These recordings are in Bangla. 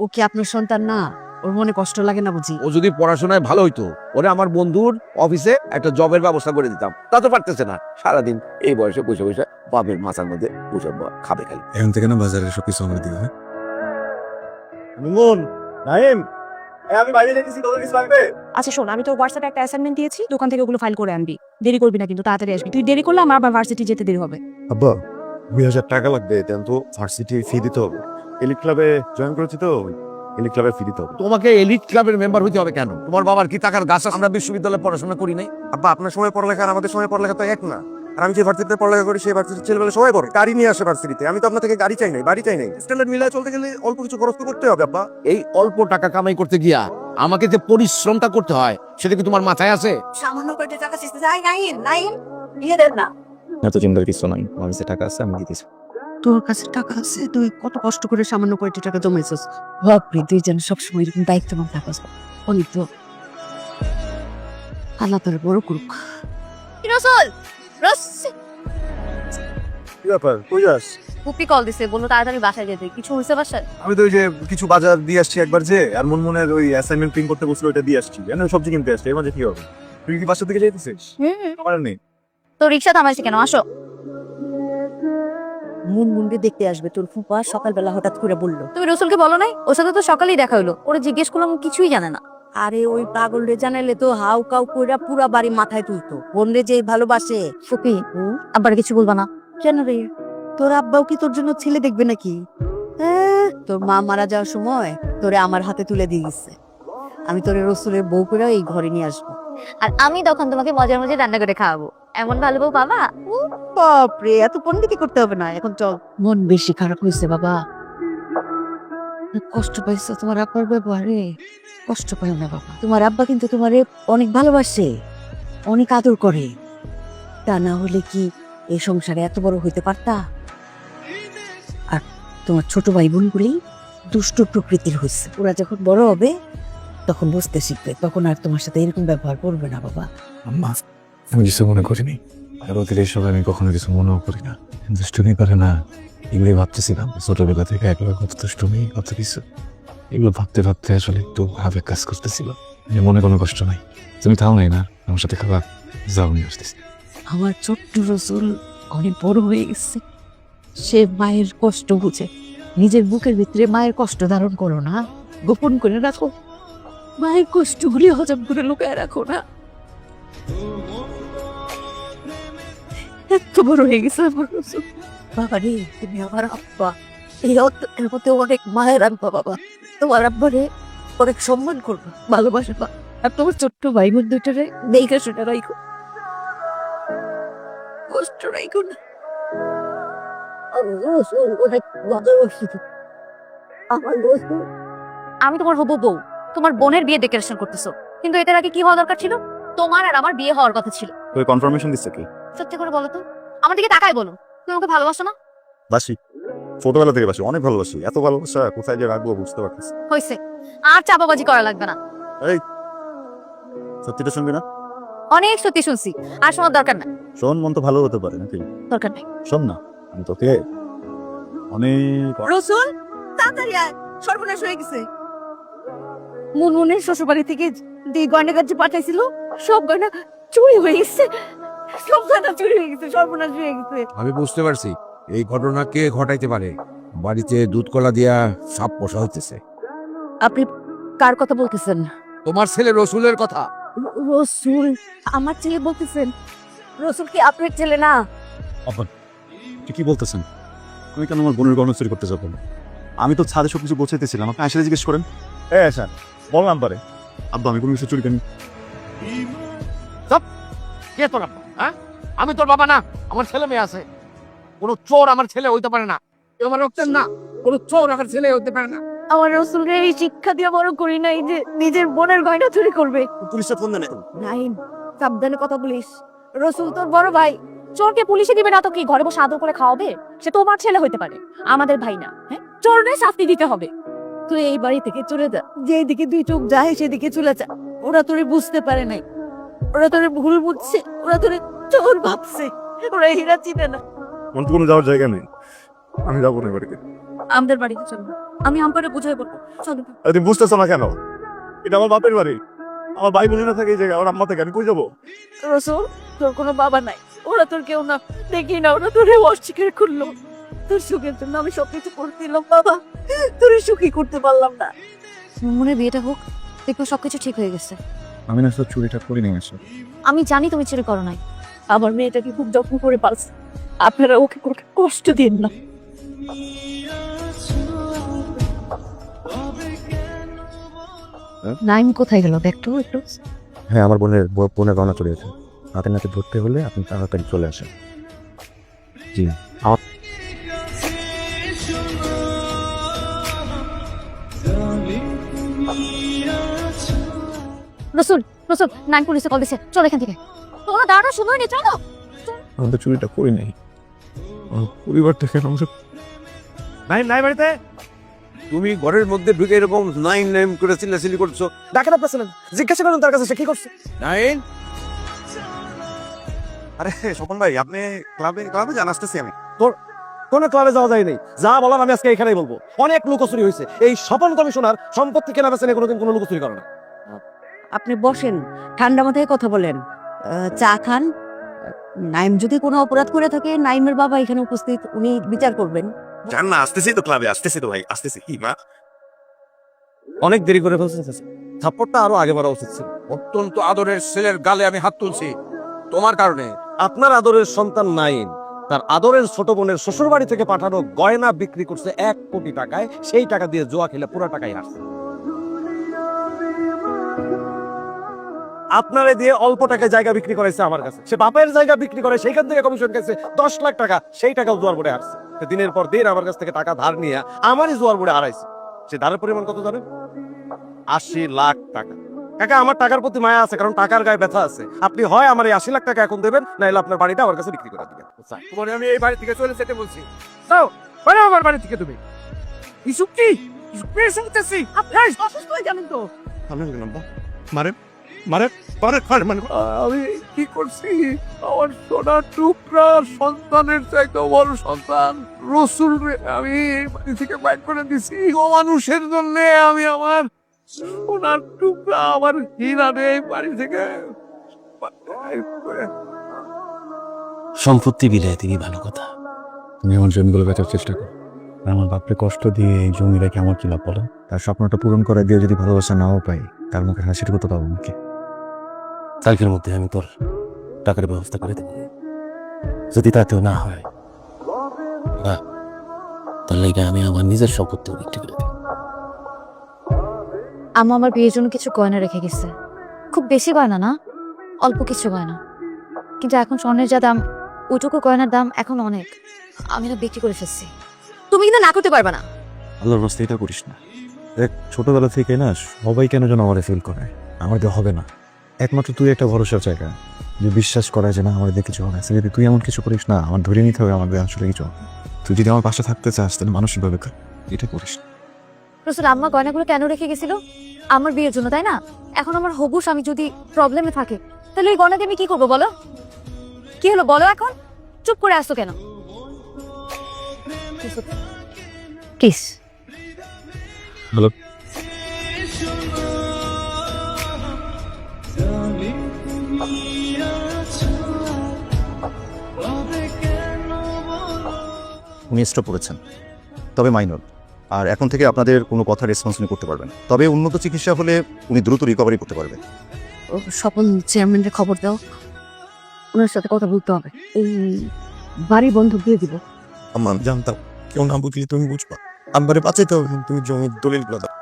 ও কি আপনার সন্তান না? ওর মনে কষ্ট লাগে না বুঝি? ও যদি পড়াশোনায় ভালো হইতো, ওরে আমার বন্ধুর অফিসে একটা জবের ব্যবস্থা করে দিতাম। তা তো পারতেছে না, সারাদিন এই বয়সে বসে বসে বাপের মাথার মধ্যে বসে খাবে খালি। এখন থেকে না বাজারে সবকিছু আমরা দিব। হ্যাঁ মুন, নাইম, আমি বাইরে যেতেছি, তোদের কিছু লাগবে? আচ্ছা শোন, আমি তোর হোয়াটসঅ্যাপে একটা অ্যাসাইনমেন্ট দিয়েছি, দোকান থেকে ওগুলো ফাইল করে আনবি। দেরি করবি না কিন্তু, তাড়াতাড়ি আসবি। তুই দেরি করলে আমার আবার ভার্সিটি যেতে দেরি হবে। আব্বা 2000 টাকা লাগবে, দেন তো ভার্সিটি ফি দিতে হবে। এলিট ক্লাবে জয়েন করেছি তো, এলিট ক্লাবের ফি দিতে হবে। তোমাকে এলিট ক্লাবের মেম্বার হইতে হবে কেন? তোমার বাবার কি টাকার গাছ আছে? আমরা বিশ্ববিদ্যালয়ে পড়াশোনা করি নাই? আব্বা আপনার সময় পড়ালেখা আর আমাদের সময় পড়ালেখা তো এক না। আর আমি যে ভার্সিটিতে পড়ালেখা করি সেই ভার্সিটির ছেলেবেলা সবাই পড়ে গাড়ি নিয়ে আসে ভার্সিটিতে। আমি তো আপনার থেকে গাড়ি চাই নাই, বাড়ি চাই নাই। স্ট্যান্ডার্ড মিলায় চলতে গেলে অল্প কিছু খরচ তো করতে হবে আব্বা। এই অল্প টাকা কামাই করতে গিয়া আমাকে যে পরিশ্রমটা করতে হয়, সেটা কি তোমার মাথায় আছে? সামান্য কয়টা টাকা চেষ্টা যায় নাই দিয়ে দেন না। এত চিন্তার কিছু নাই, আমার কাছে টাকা আছে, আমি দিতেছি। তোর কাছে টাকা আছে, তুই কত কষ্ট করে সামান্য কয়টা টাকা জমাইছিস। বাপরে, তুই যেন সবসময় এরকম দায়িত্ববান থাকস। অনেক তো আল্লাহ তোর বড় করুক। রসুল, কি ব্যাপার, কই যাস? পুপি কল দিছে, বললো তাড়াতাড়ি বাসায় যেতে। কিছু হয়েছে বাসায়? আমি তো ওই যে কিছু বাজার দিয়ে আসছি একবার, যে আর মনমনের ওই অ্যাসাইনমেন্ট প্রিন্ট করতে বসলো, ওইটা দিয়ে আসছি। এনে সবজি কিনতে আসছি, এর মাঝে কি হবে? তুই কি বাসা থেকে যাইতেছিস? আমার নেই। তো রিক্সা থামাইছে কেন? আসো। মুনমুনকে দেখতে আসবে তোর ফুপা, সকালবেলা হঠাৎ করে বললো। তুমি রসুলকে বলো নাই? ওর সাথে তো সকালেই দেখা হলো। ওরে জিজ্ঞেস করলাম, কিছুই জানে না। আরে ওই পাগল রে জানাইলে তো হাউ কাউ কইরা পুরা বাড়ি মাথায় তুলতো। বোন রে যে ভালোবাসে। ফুপি, আবার কিছু বলবা না? কেন রে, তোর আব্বাও কি তোর জন্য ছেলে দেখবে নাকি? হ্যাঁ, তোর মা মারা যাওয়ার সময় তোরে আমার হাতে তুলে দিয়ে গেছে। আমি তোরে রসুলের বউ করে এই ঘরে নিয়ে আসবো। আর আমি তখন তোমাকে মজার মজার রান্না করে খাওয়াবো। এমন ভালো বউ বাবা। বাপরে, এত পন্ডিতি করতে হবে না, এখন চল। মন বেশি খারাপ হয়েছে বাবা, কষ্ট পাইছো তোমার আব্বার ব্যবহারে। কষ্ট পাইও না বাবা, তোমার আব্বা কিন্তু তোমারে অনেক ভালোবাসে, অনেক আদর করে। তা না হলে কি এই সংসারে এত বড় হইতে পারতা? আর তোমার ছোট ভাই বোনগুলি দুষ্ট প্রকৃতির হয়েছে। ওরা যখন বড় হবে তখন বুঝতে শিখবে, তখন আর তোমার সাথে এরকম ব্যবহার করবে না বাবা। আম্মা, আমি কিছু মনে করিনি। আর ওদের এইসব আমি কখনো কিছু মনেও করি না। দুষ্টুমি করে না, এগুলোই ভাবতেছিলাম ছোটবেলা থেকে। একবার কত দুষ্টুমি, কত কিছু, এগুলো ভাবতে ভাবতে আসলে একটু আবেগ কাজ করতেছিল। মনে কোনো কষ্ট নাই। তুমি তাও নাই না আমার সাথে খাবার? যাও, নিয়ে আসতেছি। আমার ছোট্ট রসুল অনেক বড় হয়ে গেছে, সে মায়ের কষ্ট বুঝে। নিজের বুকের ভিতরে মায়ের কষ্ট ধারণ করো না, গোপন করে রাখো। মায়ের কষ্টগুলি হজম করে লুকায় রাখো না। এত বড় হয়ে গেছে আমার রসুল। বাবা রে, তুমি আমার আব্বা, এই অন্তরের মধ্যে অনেক মায়ের আব্বা। বাবা, তোমার আব্বারে অনেক সম্মান করবা, ভালোবাসবা। আর তোমার ছোট্ট ভাই বোন দুইটারে দেখে শুনে রাখো, কষ্ট রাখো না। আমার রসুল, আমি তোমার হবু বউ, তোমার বোনের বিয়ে ডেকোরেশন করতেছো, কিন্তু এটার আগে কি হওয়া দরকার ছিল? তোমার আর আমার বিয়ে হওয়ার কথা ছিল। তুই কনফার্মেশন দিচ্ছে কি? সত্যি করে বলো তো, আমার দিকে তাকাই বলো, তুমি আমাকে ভালোবাসো না? বাসি, ছোটবেলা থেকে বাসি, অনেক ভালোবাসি। এত ভালোবাসা কোথায় যে রাখবো বুঝতে পারতেছি। হয়েছে, আর চাপাবাজি করা লাগবে না। এই, সত্যিটা শুনবি না? অনেক সত্যি শুনছি, আর শোনার দরকার নাই। শোন, মন তো ভালো হতে পারে নাকি? দরকার নাই। শোন না, আমি তোকে অনেক রসুল তাড়াতাড়ি আয়, সর্বনাশ হয়ে গেছে। মুনমুনের শ্বশুরবাড়ি থেকে যে গয়নাগার যে পাঠাইছিল, সব গয়না চুরি হয়ে গেছে। সব গয়না চুরি হয়ে গেছে, সর্বনাশ হয়ে গেছে। আমি বুঝতে পারছি এই ঘটনা কে ঘটাইতে পারে। বাড়িতে দুধ কলা দিয়া সাপ পোষা হইতেছে। আপনি কার কথা বলতেছেন? তোমার ছেলে রসুলের কথা। রসুল আমার ছেলে বলতেছেন? রসুল কি আপনার ছেলে না? তুই কি বলতেছেন? আমি কেন আমার বোনের গহনা চুরি করতে যাবো? আমি তো ছাদে সবকিছু গোছাইতেছিলাম, আপনি আসলে জিজ্ঞেস করেন। আচ্ছা, বললাম পারে আব্বা আমি কোনো কিছু চুরি করিনি। কে তোর আব্বা? হ্যাঁ, আমি তোর বাবা না, আমার ছেলে মেয়ে আছে। কোনো চোর আমার ছেলে হইতে পারে না। কেউ আমার রক্তের না, কোনো চোর আমার ছেলে হইতে পারে না। আমার রসুলকে এই শিক্ষা দিয়ে বড় করি নাই যে নিজের বোনের গয়না চুরি করবে। পুলিশে ফোন দেন এখন। নাইম, সাবধানে কথা বলিস। রসুল তোর বড় ভাই। চোরকে পুলিশে দিবে না তো কি, ঘরে বসে আদর করে খাওয়াবে? সে তোমার ছেলে হইতে পারে, আমাদের ভাই না। হ্যাঁ, চোরনে শাস্তি দিতে হবে। তুই এই বাড়ি থেকে চলে যা, যেদিকে দুই চোখ যায় সেদিকে চলে যা। ওরা তোরে বুঝতে পারে নাই, ওরা তোরে ভুল বুঝছে, ওরা তোরে চোর ভাবছে, ওরা হীরা চিনে না। মন তো কোনো যাওয়ার জায়গা নেই, আমি যাবো না বাড়িতে। আমাদের বাড়িতে চলো, আমি আম্পারে বুঝাই বলবো। চলো। আরে তুমি বুঝতেছো না কেন? এটা আমার বাপের বাড়ি, আমার ভাই বোনেরা থাকে এই জায়গায়, আমার আম্মা থাকে, আমি কই যাবো? রসুল, তোর কোনো বাবা নাই, ওরা তোর কেউ না, দেখি না ওরা তোরে অস্বীকার করলো। তোর সুখের জন্য আমি সবকিছু করে দিলাম বাবা, তোরে সুখী করতে পারলাম না। মনে বিয়েটা হোক, দেখবো সবকিছু ঠিক হয়ে গেছে। আমি না সব চুরিটা করি নাই আসলে। আমি জানি তুমি চুরি করো নাই, আমার মেয়েটাকে খুব যত্ন করে পালছে, আপনারা ওকে কোনো কষ্ট দিন না। নাইম কোথায় গেল দেখতো একটু? হ্যাঁ, আমার বোনের গহনা চলে গেছে, হাতে নাতে ধরতে হলে আপনি তাড়াতাড়ি চলে আসেন। জি। রসুল, রসুল, নাইম পুলিশে কল দিছে, চল এখান থেকে। তোরা দাঁড়া, সময় নেই, চলো। আমি তো চুরিটা করি নাই, আমার পরিবার থেকে আমাকে নাই বাড়িতে তুমি ঘরের মধ্যে ঢুকে এরকম নাইন নাইম করে চিল্লাচিল্লি করছো। ডাকেন আপনার ছিলেন, জিজ্ঞাসা করুন তার কাছে সে কি করছে। নাইন, আরে স্বপন ভাই, আপনি ক্লাবে জান আসতেছি আমি। কোন ক্লাবে যাওয়া যায় নাই, যা বলার আমি আজকে এখানেই বলবো। অনেক লুকোচুরি হয়েছে, এই স্বপন কমিশনার সম্পত্তি কেনা বেচা কোনোদিন কোনো লুকোচুরি করে না। আপনি বসেন, ঠান্ডা মাথায় কথা বলেন, চা খান। নাইম যদি কোনো অপরাধ করে থাকে, নাইমের বাবা এখানে উপস্থিত, উনি বিচার করবেন। জান না, আসতেছি তো ক্লাবে, আসতেছি তো ভাই, আসতেছি। কি মা, অনেক দেরি করে ফেলছে। থাপ্পড়টা আরো আগে বাড়া উচিত ছিল। অত্যন্ত আদরের ছেলের গালে আমি হাত তুলছি তোমার কারণে। আপনার আদরের সন্তান নাইন তার আদরের ছোট বোনের শ্বশুর বাড়ি থেকে পাঠানো গয়না বিক্রি করছে 1 কোটি টাকায়, সেই টাকা দিয়ে জুয়া খেলে পুরো টাকাই আসছে। আপনারে দিয়ে অল্প টাকায় জায়গা বিক্রি করেছে আমার কাছে, সে বাপের জায়গা বিক্রি করে সেইখান থেকে কমিশন গেছে 10 লাখ টাকা, সেই টাকাও জোয়ার বোর্ডে আসছে। সে দিনের পর দিন আমার কাছ থেকে টাকা ধার নিয়ে আমারই জোয়ার বোর্ডে হারাইছে। সে ধারের পরিমাণ কত জানেন? 80 লাখ টাকা। কাকা, আমার টাকার প্রতি মায়া আছে, কারণ টাকার গায়ে ব্যথা আছে। আপনি হয় আমার এই 80 লাখ টাকা এখন দেবেন, নাইলে আপনার বাড়িটা আমার কাছে বিক্রি করে দিবেন। তোমার আমি এই বাড়ি থেকে চলে যেতে বলছি। যাও, বাইরে আমার বাড়ি থেকে তুমি। ইসুক কি? ইসুক পেয়ে শুনতেছি। আপনার অসুস্থ হয়ে যাবেন তো। আমি কি করছি? আমার সোনার টুকরা সন্তানের চাইতে বড় সন্তান রসুল আমি এই বাড়ি থেকে বাইর করে দিছি। ও মানুষের জন্য আমি আমার সোনার টুকরা, আমার হীরা এই বাড়ি থেকে সম্পত্তি বিলাই তিনি ভালো কথা। তুমি আমার জমিগুলো বেচার চেষ্টা করো, আমার বাপরে কষ্ট দিয়ে এই জমি রেখে আমার কি লাভ বলো? তার স্বপ্নটা পূরণ করে দিয়ে যদি ভালোবাসা নাও পাই, তার মুখে হাসির কত পাবো নাকি? কালকের মধ্যে আমি তোর টাকার ব্যবস্থা করে দেবো। যদি তাতেও না হয়, না, তাহলে আমি আমার নিজের সম্পত্তি বিক্রি করে দেবো। আম্মা আমার বিয়ের জন্য কিছু গয়না রেখে গেছে, খুব বেশি গয়না না, অল্প কিছু গয়না, কিন্তু এখন স্বর্ণের যা দাম, ওইটুকু গয়নার দাম এখন অনেক। আমি না বিক্রি করে ফেলছি, তুমি কিন্তু না করতে পারবে না। আল্লাহর রাস্তা এটা করিস না। দেখ, ছোটবেলা থেকে না সবাই কেন যেন আমারে ফিল করে, আমাদের হবে না। একমাত্র তুই একটা ভরসার জায়গা, যে বিশ্বাস করায় যে না আমাদের কিছু হবে না। যদি তুই এমন কিছু করিস না, আমার ধরে নিতে হবে আমাদের আসলে কিছু হবে। তুই যদি আমার পাশে থাকতে চাস, তাহলে মানসিকভাবে এটা করিস না। রসুল, আম্মা গয়নাগুলো কেন রেখে গেছিল? আমার বিয়ের জন্য, তাই না? এখন আমার হবু স্বামী যদি প্রবলেমে থাকে, তাহলে ওই গয়না দিয়ে আমি কি করবো বলো? কি হলো বলো, এখন চুপ করে আসছো কেন? প্লিজ। হ্যালো, উনি স্ট্রোক করেছেন, তবে মাইনর, আর এখন থেকে আপনাদের কোনো কথা রেসপন্স উনি করতে পারবেন। তবে উন্নত চিকিৎসা হলে উনি দ্রুত রিকভারি করতে পারবেন। স্বপন চেয়ারম্যানের খবর দাও, ওনার সাথে কথা বলতে হবে। এই বাড়ি বন্ধক দিয়ে দিব। আমার জানতাম কেউ না বুঝলি তুমি বুঝবা, আমারে বাঁচাইতে হবে। তুমি জমির দলিলগুলো দাও।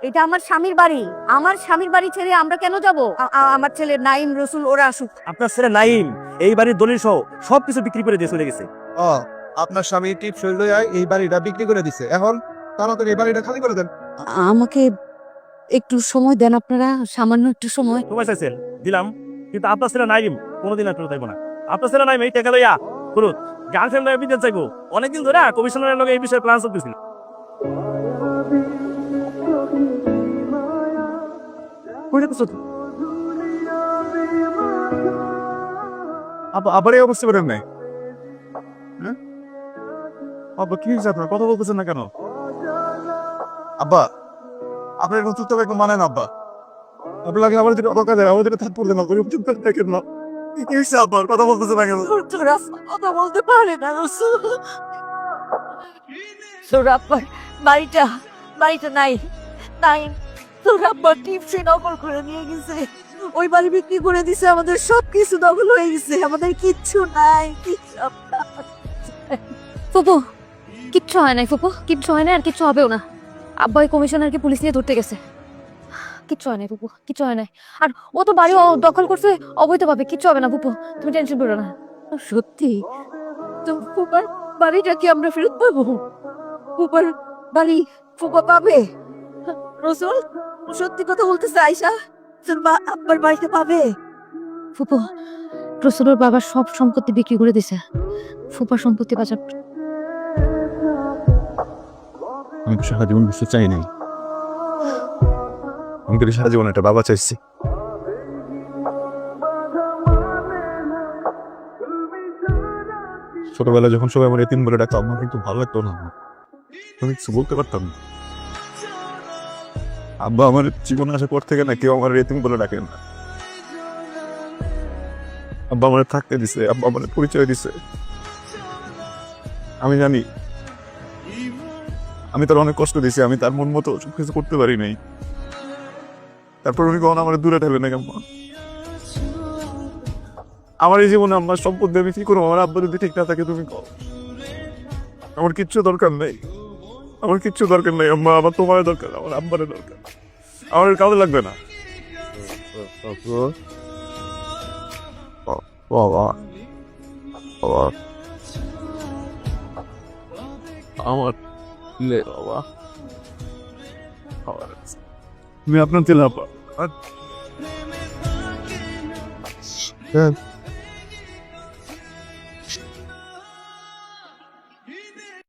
এটা আমার স্বামীর বাড়ি, আমার স্বামীর বাড়ি ছেড়ে আমরা কেন যাব? আমার ছেলে নাইম, রসুল ওরা আসুক। আপনার ছেলে নাইম এই বাড়ির দলিল সহ সবকিছু বিক্রি করে দিয়ে চলে গেছে। আপনার স্বামী টিপ শৈল এই বাড়িটা বিক্রি করে দিছে, এখন তাড়াতাড়ি এই বাড়িটা খালি করে দেন। আমাকে একটু সময় দেন আপনারা, সামান্য একটু সময়। তোমার চাইছেন দিলাম, কিন্তু আপনার ছেলে নাইম কোনোদিন আর ফেরত আইবো না। আপনার ছেলে নাইম এই টাকা লইয়া করুন গার্লফ্রেন্ড বিদেশ চাইবো। অনেকদিন ধরে কমিশনারের লগে এই বিষয়ে প্ল্যান চলতেছিল। আবার এই অবস্থা করেন নাই? আব্বা কি হয়েছে আপনার কথা বলতেছেন না কেন? আব্বা আপনার এরকম চুপচাপ একদম মানে না আব্বা। আপনার লাগে আমার যেটা অদরকার আমাদের থাক পড়লে না করি চুপ করে দেখেন না। কি হয়েছে আব্বার কথা বলতেছে না কেন? তোর আব্বা কথা বলতে পারে না রসুল। তোর আব্বার বাড়িটা বাড়িটা নাই নাই। তোর আব্বার টিপসে নকল করে নিয়ে গেছে, ওই বাড়ি বিক্রি করে দিছে, আমাদের সব কিছু দখল হয়ে গেছে, আমাদের কিচ্ছু নাই। ফুপু কিচ্ছু হয় নাই, ফুপু কিচ্ছু হয় না, আর কিচ্ছু হবেও না। আব্বা ওই কমিশনারকে পুলিশ নিয়ে ধরতে গেছে। কিচ্ছু হয় নাই ফুপু, কিচ্ছু হয় নাই। আর ও তো বাড়ি দখল করছে অবৈধভাবে, কিচ্ছু হবে না ফুপু, তুমি টেনশন করো না। সত্যি তো ফুপার বাড়িটা কি আমরা ফেরত পাবো? ফুপার বাড়ি ফুপা পাবে? রসুল সত্যি কথা বলতেছে আয়শা, তোর আব্বার বাড়িতে পাবে? ফুপু রসুলের বাবার সব সম্পত্তি বিক্রি করে দিছে, ফুপার সম্পত্তি বাজার। আমি তো সারা জীবন বুঝতে চাই নাই, আমি তো সারা জীবন একটা বাবা চাইছি। ছোটবেলায় যখন সবাই আমার এতিম বলে ডাকতো আমার কিন্তু ভালো লাগতো না, আমি কিছু বলতে পারতাম না। আব্বা আমার জীবনে আসার পর থেকে না কেউ আমার এতিম বলে ডাকেন না। আব্বা আমার থাকতে দিছে, আব্বা আমার পরিচয় দিছে। আমি জানি আমি তার অনেক কষ্ট দিছি, আমি তার মন মতো সব কিছু করতে পারি নাই, তারপর উনি কখন আমার দূরে ঠেলে না কেমন। আমার এই জীবনে আমার সম্পত্তি আমি কি করবো? আমার আব্বা যদি ঠিক না থাকে তুমি কও। আমার কিচ্ছু দরকার নেই, আমার কিচ্ছু দরকার নেই আম্মা, আমার তোমার দরকার, আমার আব্বারের দরকার, আমার কাউকে লাগবে না। আমার বাবা তুমি আপনার তেল আপা।